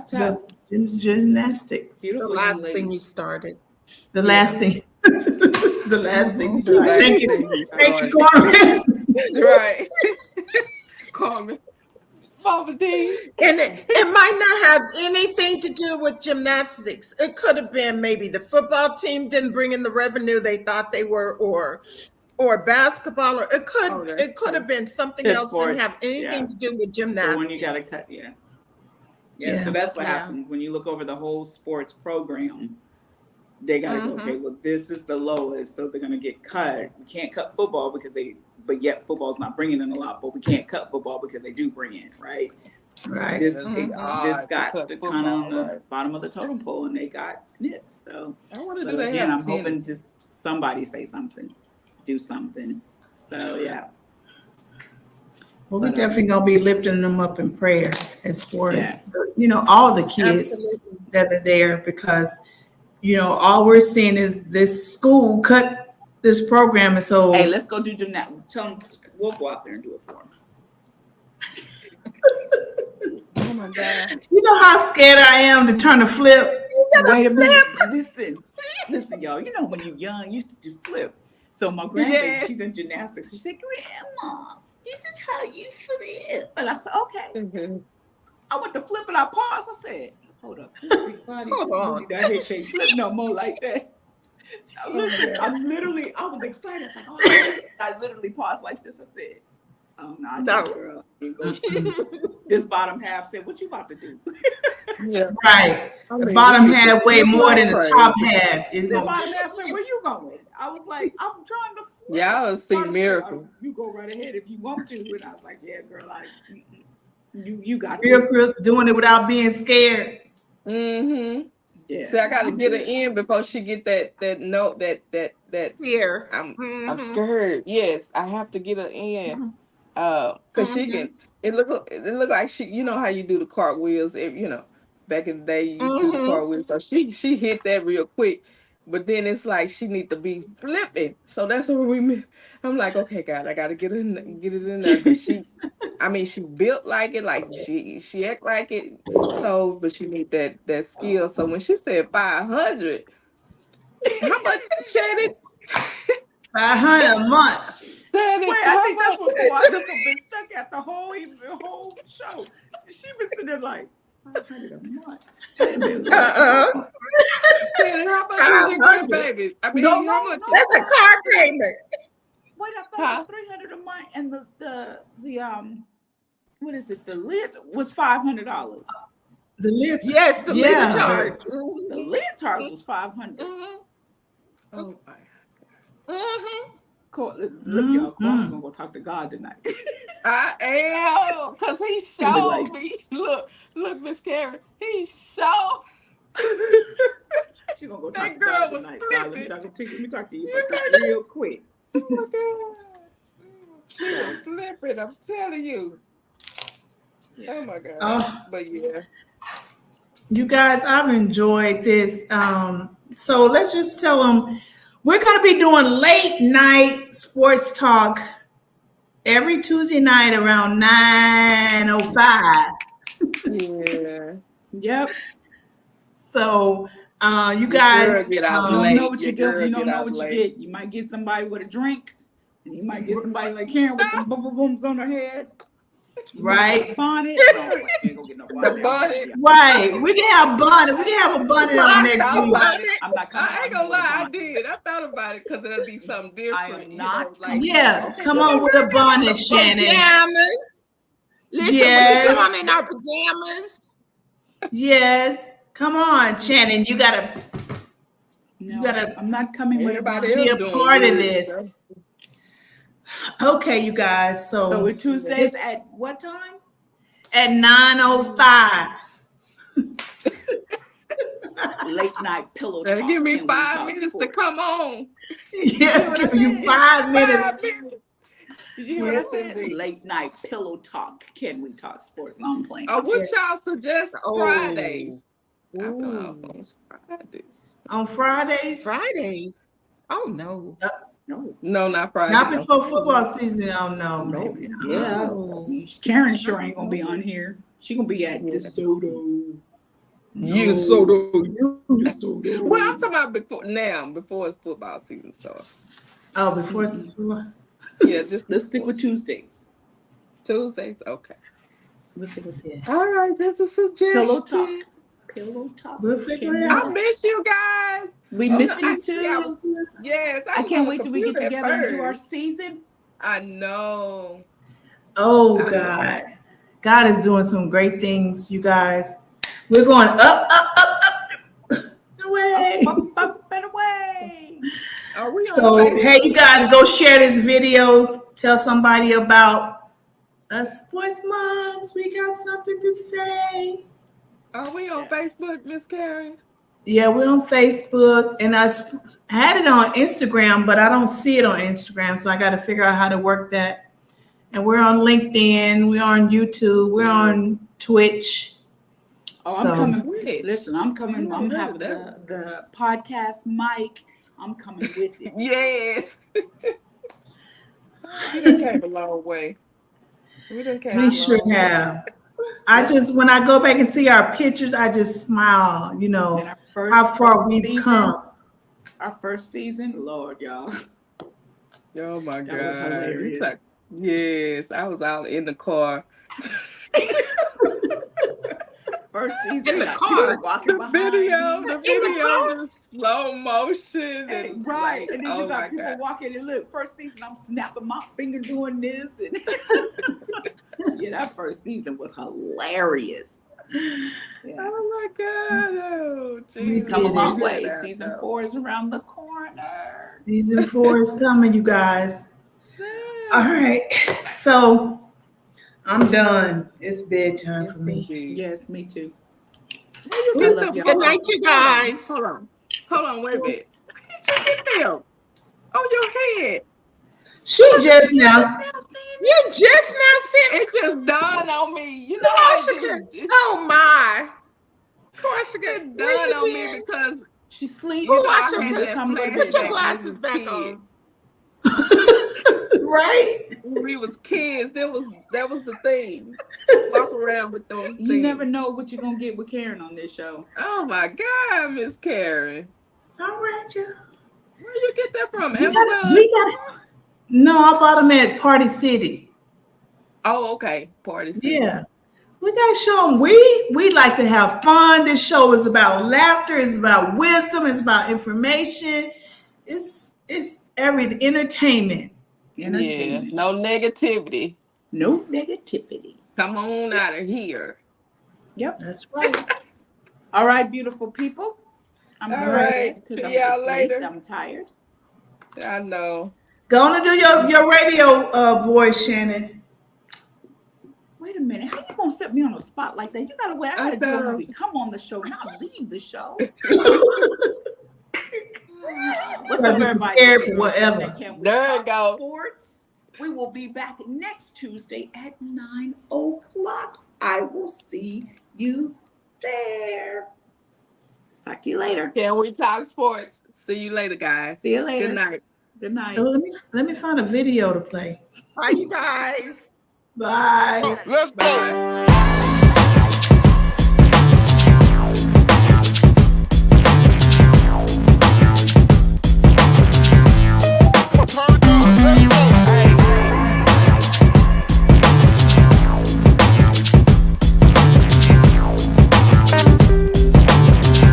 tough. Gymnastics. The last thing you started. The last thing. The last thing. Thank you, Carmen. Right. Carmen. Mama D. And it might not have anything to do with gymnastics. It could have been maybe the football team didn't bring in the revenue they thought they were, or basketball, or it could have been something else that didn't have anything to do with gymnastics. So when you got to cut, so that's what happens when you look over the whole sports program. They got to go, okay, well, this is the lowest, so they're going to get cut. We can't cut football but yet football's not bringing in a lot, but we can't cut football because they do bring in, right? Right. This got kind of on the bottom of the totem pole, and they got snipped. So I want to do that again. I'm hoping just somebody say something, do something. So Well, we definitely gonna be lifting them up in prayer as far as all the kids that are there, because all we're seeing is this school cut this program, and so hey, let's go do gymnastics. Tell them we'll go out there and do it for them. Oh my God. You know how scared I am to turn a flip? Wait a minute. Listen, y'all. You know when you're young, you used to do flip. So my grandbaby, she's in gymnastics. She said, Grandma, this is how you flip. And I said, okay. Mm-hmm. I went to flip and I paused. I said, hold up. Hold on. That head can't flip no more like that. So listen, I was excited. I was like, oh, I literally paused like this. I said, oh, no, girl. This bottom half said, what you about to do? Yeah. Right. The bottom half weigh more than the top half. The bottom half said, where you going? I was like, I'm trying to flip. Y'all see miracle. You go right ahead if you want to. And I was like, yeah, girl, you got real this. doing it without being scared. Mm-hmm. Yeah. So I gotta get her in before she get that note that Fear. I'm scared. Yes, I have to get her in. Cause she can. It look like she. You know how you do the cartwheels. Back in the day you used to do the cartwheels. So she hit that real quick. But then it's like she need to be flipping. So that's what I'm like, okay, God, I gotta get it in there. But she built like it, like she act like it. So, but she need that skill. So when she said 500, how much, Shannon? 500 a month. Shannon, wait, I think that's what Kawhi been stuck at the whole show. She been sitting there like 500 a month. Shannon, how much is your grandbaby? I mean, how much? That's a car payment. Wait, I thought it was 300 a month, and the what is it? The lid was $500. The lid, yes, the lid charge. The lid charge was $500. Oh my. Look, y'all, I'm gonna go talk to God tonight. I am, because he showed me. Look, Miss Karen, he showed. She's gonna go talk That to girl God was tonight. flipping. Let me talk to you about this real quick. Oh my God. She was flipping, I'm telling you. Oh my God. Oh. But yeah. You guys, I've enjoyed this. So let's just tell them we're going to be doing late night sports talk every Tuesday night around 9:05. Yeah. Yep. So you guys you don't know what you get. You don't know what you get. You might get somebody with a drink, and you might get somebody like Karen with the boom booms on her head. Right. Bonnet. No, ain't gonna get no bonnet. Bonnet. Right. We can have bonnet. We can have a bonnet on next week. I'm not coming. I ain't gonna lie, I did. I thought about it because it'll be something different. I am not. Come on with a bonnet, Shannon. Pajamas. Listen, Yes. we can come in our pajamas. Yes. Come on, Shannon. You gotta. I'm not coming with Everybody Be else a doing part of good this. stuff. Okay, you guys. So with Tuesdays at what time? At 9:05. Late night pillow talk. Give me 5 minutes to come on. Yes, give you 5 minutes. 5 minutes. Did you hear what I said? Late night pillow talk. Can we talk sports? No, I'm playing. What y'all suggest Fridays? Ooh. Fridays. On Fridays? Fridays. Oh no. No, not Friday. Not before football season. Oh no, maybe. Yeah. Karen sure ain't gonna be on here. She gonna be at DeSoto. DeSoto. Well, I'm talking about before it's football season starts. Oh, before football. Yeah, just let's stick with Tuesdays. Tuesdays, okay. We'll stick with that. All right, this is a suggestion. Pillow talk. We'll figure it out. I miss you guys. We missed you too. Yes, I can't wait till we get together and do our season. I know. Oh God, God is doing some great things, you guys. We're going up, away. Up and away. Are we So hey, you guys, go share this video. Tell somebody about us sports moms. We got something to say. Are we on Facebook, Miss Karen? Yeah, we're on Facebook, and I had it on Instagram, but I don't see it on Instagram, so I got to figure out how to work that. And we're on LinkedIn, we're on YouTube, we're on Twitch. Oh, I'm coming. Listen, I'm coming. I'm having the podcast mic. I'm coming with it. Yes. We done came a long way. We sure have. I just, when I go back and see our pictures, I just smile, you know, how far we've come. Our first season, Lord, y'all. Oh my God. That was hilarious. Yes, I was out in the car. First season, In the car. walking The behind video, me. the slow motion. Hey, And right. like, And then oh you got my people God. walking and look, first season, I'm snapping my finger doing this. And yeah, that first season was hilarious. Yeah. Oh my God. Oh, We geez. Come a did long it. way. Season 4 is around the corner. Season 4 is coming, you guys. All right. So I'm done. It's bedtime for me. Yes, me too. I I love love y'all. Good night, you guys. Hold on, wait a minute. Where did you get them? On your head. She just now. You just now said, It just dawned on me. You know how it oh my. Corsica, it where dawned you on me been? because She sleep. Who you know washed I your had that Come to Put your flashback glasses when back we was on. Right? when we was kids. That was the thing. Walk around with those things. You never know what you're gonna get with Karen on this show. Oh my God, Miss Karen. All right, y'all. Where you get that from? We Amazon? got it. No, I bought them at Party City. Oh, okay. Party City. Yeah. We gotta show them we like to have fun. This show is about laughter, it's about wisdom, it's about information. It's everything, entertainment. Yeah, no negativity. No negativity. Come on out of here. Yep. That's right. All right, beautiful people. I'm All going right. because See y'all later. I'm tired. I know. Go on and do your radio voice, Shannon. Wait a minute. How you gonna set me on a spot like that? You gotta wait. I gotta do it when we come on the show, not leave the show. What's up, everybody? Prepared for whatever. There you go. Sports. We will be back next Tuesday at 9 o'clock. I will see you there. Talk to you later. Can we talk sports? See you later, guys. See you later. Good night. Good night. So let me find a video to play. Bye, you guys. Bye. Let's go. Bye.